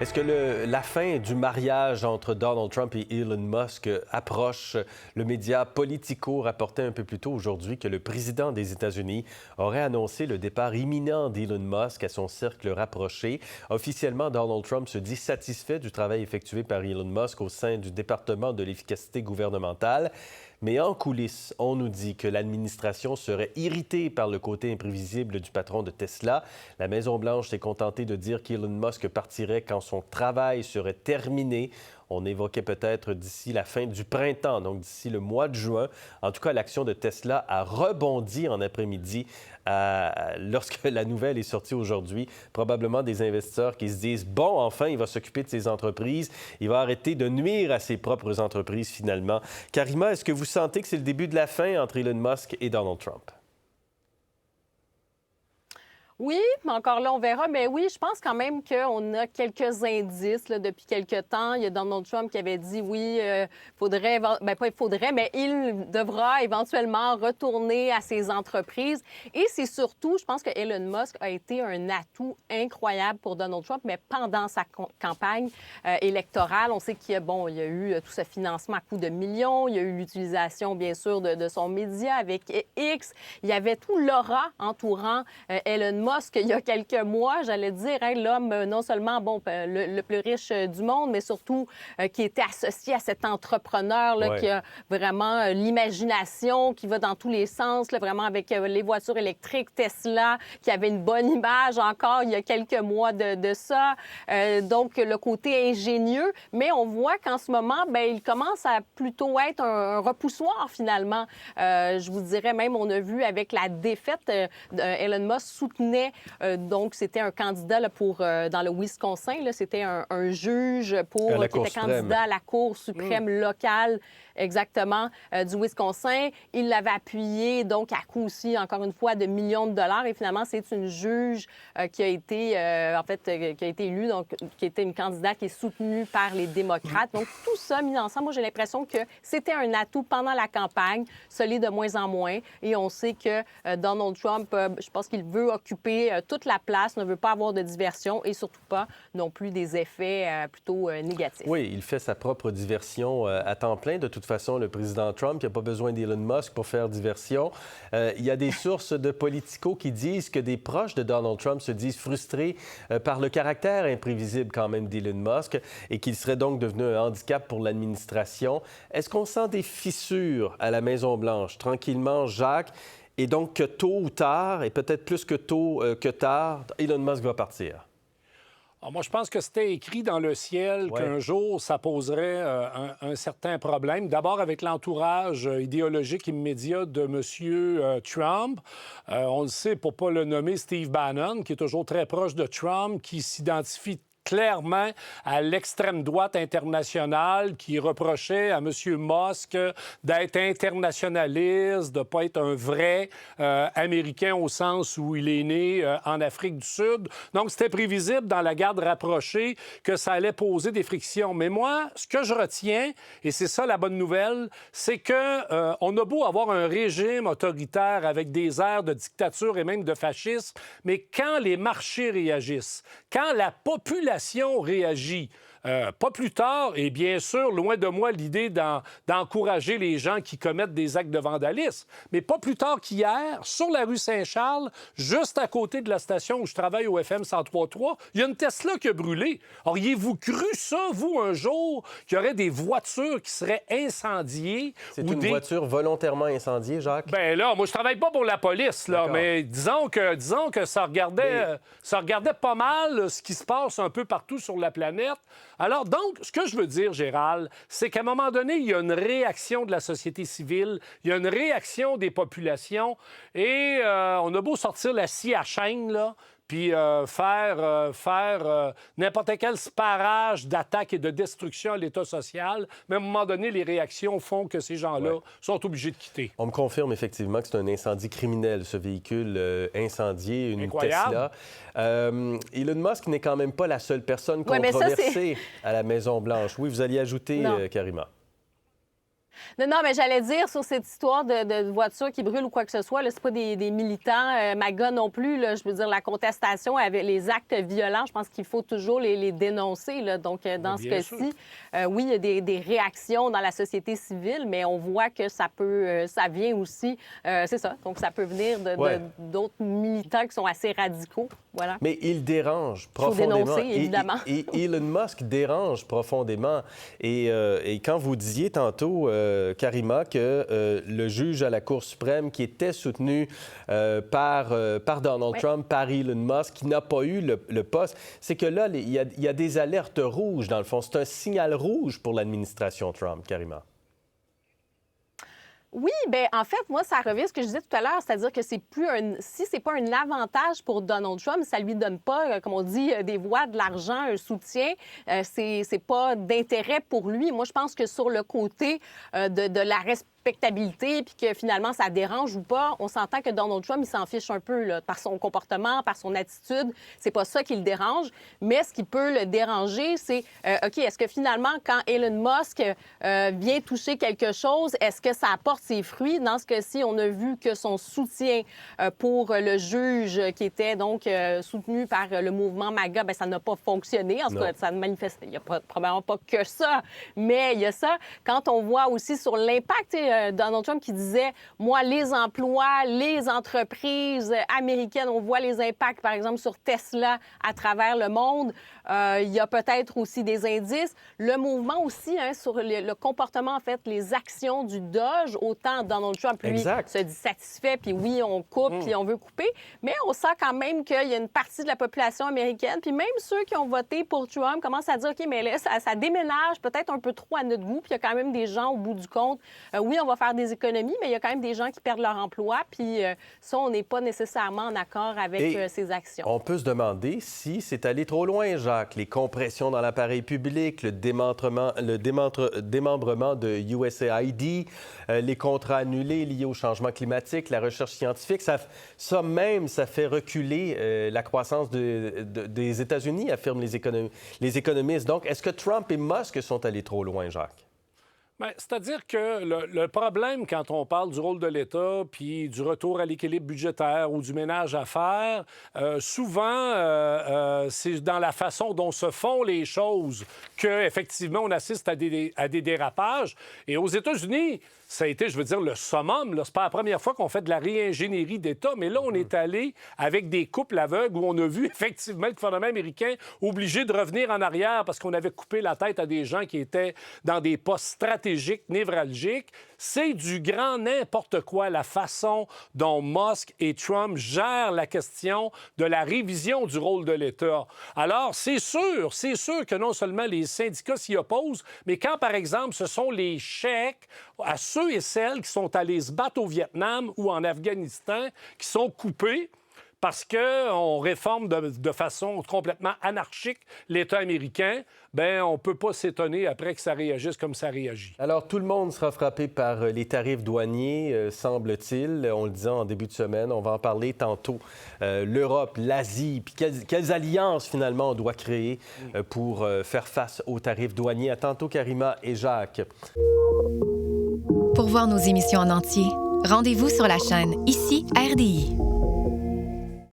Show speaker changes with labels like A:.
A: Est-ce que la fin du mariage entre Donald Trump et Elon Musk approche? Le média Politico rapportait un peu plus tôt aujourd'hui que le président des États-Unis aurait annoncé le départ imminent d'Elon Musk à son cercle rapproché. Officiellement, Donald Trump se dit satisfait du travail effectué par Elon Musk au sein du département de l'efficacité gouvernementale. Mais en coulisses, on nous dit que l'administration serait irritée par le côté imprévisible du patron de Tesla. La Maison-Blanche s'est contentée de dire qu'Elon Musk partirait quand son travail serait terminé. On évoquait peut-être d'ici la fin du printemps, donc d'ici le mois de juin. En tout cas, l'action de Tesla a rebondi en après-midi lorsque la nouvelle est sortie aujourd'hui. Probablement des investisseurs qui se disent « Bon, enfin, il va s'occuper de ses entreprises. Il va arrêter de nuire à ses propres entreprises, finalement. » Karima, est-ce que vous sentez que c'est le début de la fin entre Elon Musk et Donald Trump?
B: Oui, mais encore là, on verra. Mais oui, je pense quand même qu'on a quelques indices là, depuis quelques temps. Il y a Donald Trump qui avait dit oui, faudrait, ben pas il faudrait, mais il devra éventuellement retourner à ses entreprises. Et c'est surtout, je pense que Elon Musk a été un atout incroyable pour Donald Trump, mais pendant sa campagne électorale, on sait qu'il y a, bon, il y a eu tout ce financement à coût de millions, il y a eu l'utilisation, bien sûr, de son média avec X. Il y avait tout l'aura entourant Elon Musk il y a quelques mois, j'allais dire, hein, l'homme non seulement bon, le plus riche du monde, mais surtout qui était associé à cet entrepreneur là, qui a vraiment l'imagination, qui va dans tous les sens, là, vraiment avec les voitures électriques, Tesla, qui avait une bonne image encore il y a quelques mois de ça. Donc, le côté ingénieux, mais on voit qu'en ce moment, bien, il commence à plutôt être un repoussoir, finalement. Je vous dirais même, on a vu avec la défaite, Elon Musk soutenait donc, c'était un candidat là, dans le Wisconsin. C'était un juge qui était candidat à la Cour suprême locale, exactement, du Wisconsin. Il l'avait appuyé, donc, à coût aussi, encore une fois, de millions de dollars. Et finalement, c'est une juge qui a été, qui a été élue, donc, qui était une candidate qui est soutenue par les démocrates. Donc, tout ça mis ensemble, moi, j'ai l'impression que c'était un atout pendant la campagne, ça l'est de moins en moins. Et on sait que Donald Trump, je pense qu'il veut occuper toute la place, ne veut pas avoir de diversion et surtout pas non plus des effets plutôt négatifs.
A: Oui, il fait sa propre diversion à temps plein. De toute façon, le président Trump, il n'a pas besoin d'Elon Musk pour faire diversion. Il y a des sources de Politico qui disent que des proches de Donald Trump se disent frustrés par le caractère imprévisible quand même d'Elon Musk et qu'il serait donc devenu un handicap pour l'administration. Est-ce qu'on sent des fissures à la Maison-Blanche? Tranquillement, Jacques. Et donc, que tôt ou tard, et peut-être plus que tôt que tard, Elon Musk va partir.
C: Alors moi, je pense que c'était écrit dans le ciel qu'un jour, ça poserait un certain problème. D'abord, avec l'entourage idéologique immédiat de M. Trump. On le sait, pour ne pas le nommer, Steve Bannon, qui est toujours très proche de Trump, qui s'identifie clairement à l'extrême droite internationale qui reprochait à M. Musk d'être internationaliste, de ne pas être un vrai Américain au sens où il est né en Afrique du Sud. Donc, c'était prévisible dans la garde rapprochée que ça allait poser des frictions. Mais moi, ce que je retiens, et c'est ça la bonne nouvelle, c'est que on a beau avoir un régime autoritaire avec des airs de dictature et même de fascisme, mais quand les marchés réagissent, quand la population réagit, pas plus tard, et bien sûr, loin de moi l'idée d'encourager les gens qui commettent des actes de vandalisme, mais pas plus tard qu'hier, sur la rue Saint-Charles, juste à côté de la station où je travaille au FM 103.3, il y a une Tesla qui a brûlé. Auriez-vous cru ça, vous, un jour, qu'il y aurait des voitures qui seraient incendiées?
A: C'est une voiture volontairement incendiée, Jacques?
C: Ben là, moi, je travaille pas pour la police, là, mais disons que ça regardait pas mal ce qui se passe un peu partout sur la planète. Alors, donc, ce que je veux dire, Gérald, c'est qu'à un moment donné, il y a une réaction de la société civile, il y a une réaction des populations, et on a beau sortir la scie à chaîne, là, puis faire n'importe quel sparage d'attaque et de destruction à l'État social. Mais à un moment donné, les réactions font que ces gens-là sont obligés de quitter.
A: On me confirme effectivement que c'est un incendie criminel, ce véhicule incendié, une
C: Incroyable.
A: Tesla. Elon Musk n'est quand même pas la seule personne controversée à la Maison-Blanche. Oui, vous alliez ajouter, Karima.
B: Non, mais j'allais dire sur cette histoire de voiture qui brûle ou quoi que ce soit, c'est pas des militants, MAGA non plus. Là, je veux dire, la contestation avec les actes violents, je pense qu'il faut toujours les dénoncer. Là. Donc, dans ce cas-ci, oui, il y a des réactions dans la société civile, mais on voit que ça vient aussi, c'est ça, donc ça peut venir d'autres militants qui sont assez radicaux. Voilà.
A: Mais il dérange profondément.
B: Il faut dénoncer, évidemment.
A: Et Elon Musk dérange profondément. Et quand vous disiez tantôt, Karima, que le juge à la Cour suprême qui était soutenu par Donald Trump, par Elon Musk, qui n'a pas eu le poste, c'est que là, il y a des alertes rouges, dans le fond. C'est un signal rouge pour l'administration Trump, Karima.
B: Oui, bien, en fait, moi, ça revient à ce que je disais tout à l'heure, c'est-à-dire que si c'est pas un avantage pour Donald Trump, ça lui donne pas, comme on dit, des voix, de l'argent, un soutien, c'est pas d'intérêt pour lui. Moi, je pense que sur le côté de la respectabilité, puis que finalement, ça dérange ou pas, on s'entend que Donald Trump, il s'en fiche un peu là, par son comportement, par son attitude. C'est pas ça qui le dérange. Mais ce qui peut le déranger, c'est, OK, est-ce que finalement, quand Elon Musk vient toucher quelque chose, est-ce que ça apporte ses fruits? Dans ce cas-ci, on a vu que son soutien pour le juge qui était donc soutenu par le mouvement MAGA, bien, ça n'a pas fonctionné. En tout cas, ça ne manifeste. Il n'y a probablement pas que ça, mais il y a ça. Quand on voit aussi sur l'impact, Donald Trump qui disait, moi, les emplois, les entreprises américaines, on voit les impacts, par exemple, sur Tesla à travers le monde. Il y a peut-être aussi des indices. Le mouvement aussi, sur le comportement, en fait, les actions du Doge, autant Donald Trump, lui, se dit satisfait, puis oui, on coupe, puis on veut couper. Mais on sent quand même qu'il y a une partie de la population américaine, puis même ceux qui ont voté pour Trump commencent à dire, OK, mais là, ça déménage peut-être un peu trop à notre goût, puis il y a quand même des gens, au bout du compte, oui, on va faire des économies, mais il y a quand même des gens qui perdent leur emploi, puis ça, on n'est pas nécessairement en accord avec ces actions.
A: On peut se demander si c'est allé trop loin, Jacques. Les compressions dans l'appareil public, le démembrement de USAID, les contrats annulés liés au changement climatique, la recherche scientifique, ça fait reculer la croissance des États-Unis, affirment les économistes. Donc, est-ce que Trump et Musk sont allés trop loin, Jacques?
C: Bien, c'est-à-dire que le problème, quand on parle du rôle de l'État puis du retour à l'équilibre budgétaire ou du ménage à faire, souvent, c'est dans la façon dont se font les choses qu'effectivement, on assiste à des dérapages. Et aux États-Unis, ça a été, je veux dire, le summum. C'est pas la première fois qu'on fait de la réingénierie d'État, mais là, on est allé avec des coupes aveugles où on a vu effectivement le gouvernement américain obligé de revenir en arrière parce qu'on avait coupé la tête à des gens qui étaient dans des postes stratégiques, névralgiques. C'est du grand n'importe quoi, la façon dont Musk et Trump gèrent la question de la révision du rôle de l'État. Alors, c'est sûr que non seulement les syndicats s'y opposent, mais quand, par exemple, ce sont les chèques à ceux et celles qui sont allés se battre au Vietnam ou en Afghanistan qui sont coupés parce qu'on réforme de façon complètement anarchique l'État américain, bien, on ne peut pas s'étonner après que ça réagisse comme ça réagit.
A: Alors, tout le monde sera frappé par les tarifs douaniers, semble-t-il. On le disait en début de semaine, on va en parler tantôt. L'Europe, l'Asie, puis quelles alliances, finalement, on doit créer pour faire face aux tarifs douaniers. À tantôt, Karima et Jacques.
D: Pour voir nos émissions en entier, rendez-vous sur la chaîne Ici RDI.